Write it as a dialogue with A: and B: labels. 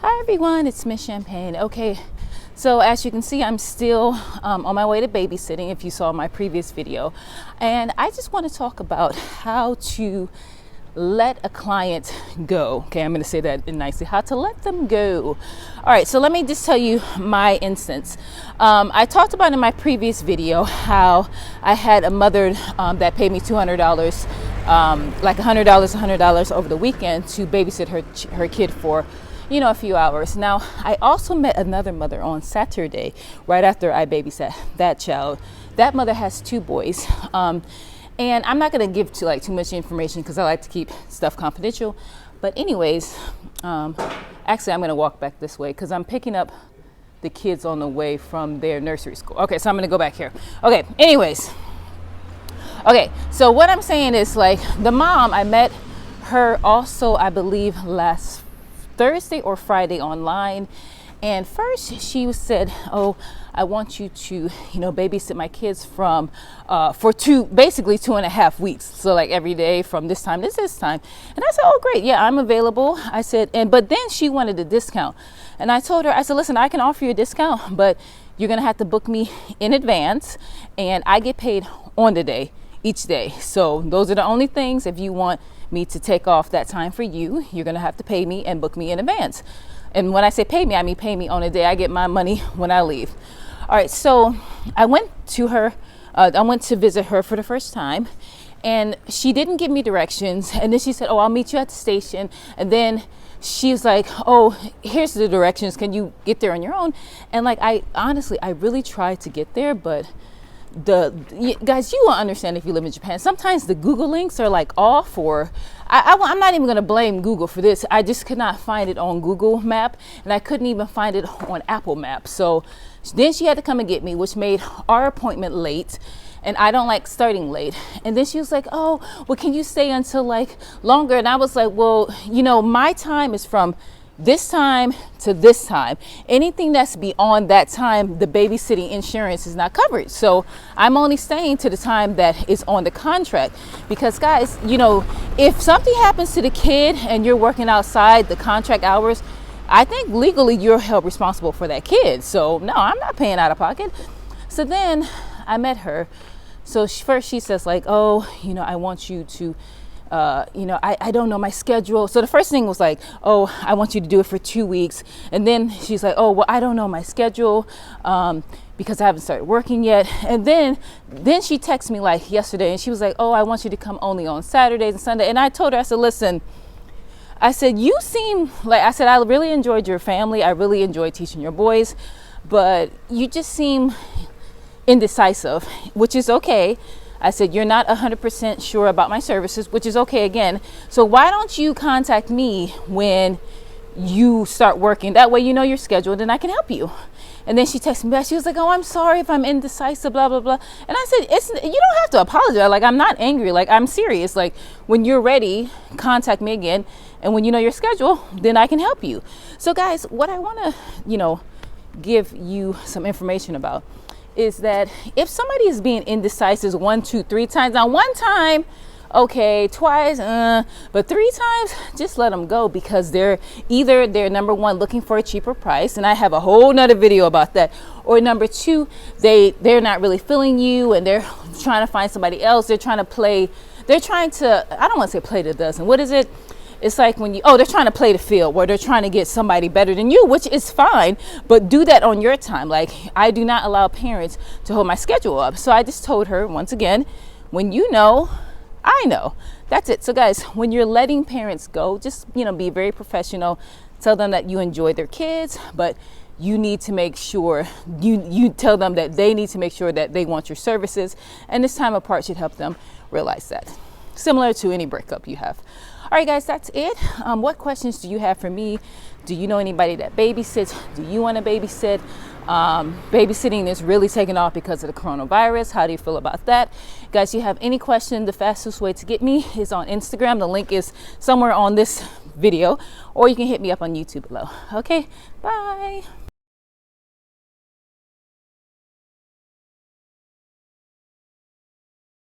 A: Hi everyone, it's Miss Champagne. Okay, so as you can see, I'm still on my way to babysitting if you saw my previous video. And I just want to talk about how to let a client go. Okay, I'm going to say that nicely, how to let them go. All right, so let me just tell you my instance. I talked about in my previous video how I had a mother that paid me $200, like $100 over the weekend to babysit her kid for a few hours. Now, I also met another mother on Saturday, right after I babysat that child. That mother has two boys. And I'm not going to give too much information because I like to keep stuff confidential. But anyways, actually, I'm going to walk back this way because I'm picking up the kids on the way from their nursery school. Okay, so I'm going to go back here. Okay, anyways. Okay, so what I'm saying is the mom, I met her also, I believe, last Thursday or Friday online. And first she said, oh, I want you to, babysit my kids for basically 2.5 weeks. So every day from this time to this time. And I said, oh, great. Yeah, I'm available. I said, but then she wanted a discount. And I told her, I said, listen, I can offer you a discount, but you're going to have to book me in advance. And I get paid on the day, each day. So those are the only things. If you want me to take off that time for you, you're going to have to pay me and book me in advance. And when I say pay me, I mean pay me on a day. I get my money when I leave. All right, so I went to her. I went to visit her for the first time, and she didn't give me directions. And then she said, oh, I'll meet you at the station. And then she was like, oh, here's the directions. Can you get there on your own? And I really tried to get there, but guys, you won't understand if you live in Japan. Sometimes the Google links are off, or I'm not even going to blame Google for this. I just could not find it on Google Map, and I couldn't even find it on Apple Maps. So then she had to come and get me, which made our appointment late, and I don't like starting late. And then she was like, oh, well, can you stay until longer? And I was like, well, my time is from this time to this time. Anything that's beyond that time, the babysitting insurance is not covered. So I'm only staying to the time that is on the contract. Because guys, if something happens to the kid and you're working outside the contract hours, I think legally you're held responsible for that kid. So no, I'm not paying out of pocket. So then I met her. So first she says oh, I want you to I don't know my schedule. So the first thing was oh, I want you to do it for 2 weeks. And then she's like, oh, well, I don't know my schedule because I haven't started working yet. And then she texted me yesterday, and she was like, oh, I want you to come only on Saturdays and Sunday. And I told her, I said, listen, I said, you seem I really enjoyed your family. I really enjoyed teaching your boys, but you just seem indecisive, which is okay. I said, you're not 100% sure about my services, which is okay again. So why don't you contact me when you start working? That way you know your schedule, and then I can help you. And then she texted me back. She was like, oh, I'm sorry if I'm indecisive, blah, blah, blah. And I said, you don't have to apologize. I'm not angry. I'm serious. When you're ready, contact me again. And when you know your schedule, then I can help you. So guys, what I want to, give you some information about is that if somebody is being indecisive 1, 2, 3 times, now one time, okay, twice, but 3 times, just let them go, because they're number one, looking for a cheaper price, and I have a whole nother video about that, or number 2, they're not really feeling you, and they're trying to find somebody else. They're trying to, I don't want to say play the dozen. What is it? It's when they're trying to play the field, where they're trying to get somebody better than you, which is fine, but do that on your time. I do not allow parents to hold my schedule up. So I just told her, once again, when you know, I know. That's it. So guys, when you're letting parents go, just, be very professional. Tell them that you enjoy their kids, but you need to make sure, you tell them that they need to make sure that they want your services. And this time apart should help them realize that. Similar to any breakup you have. All right, guys, that's it. What questions do you have for me? Do you know anybody that babysits? Do you want to babysit? Babysitting is really taking off because of the coronavirus. How do you feel about that? Guys, you have any question, the fastest way to get me is on Instagram. The link is somewhere on this video, or you can hit me up on YouTube below. Okay, bye.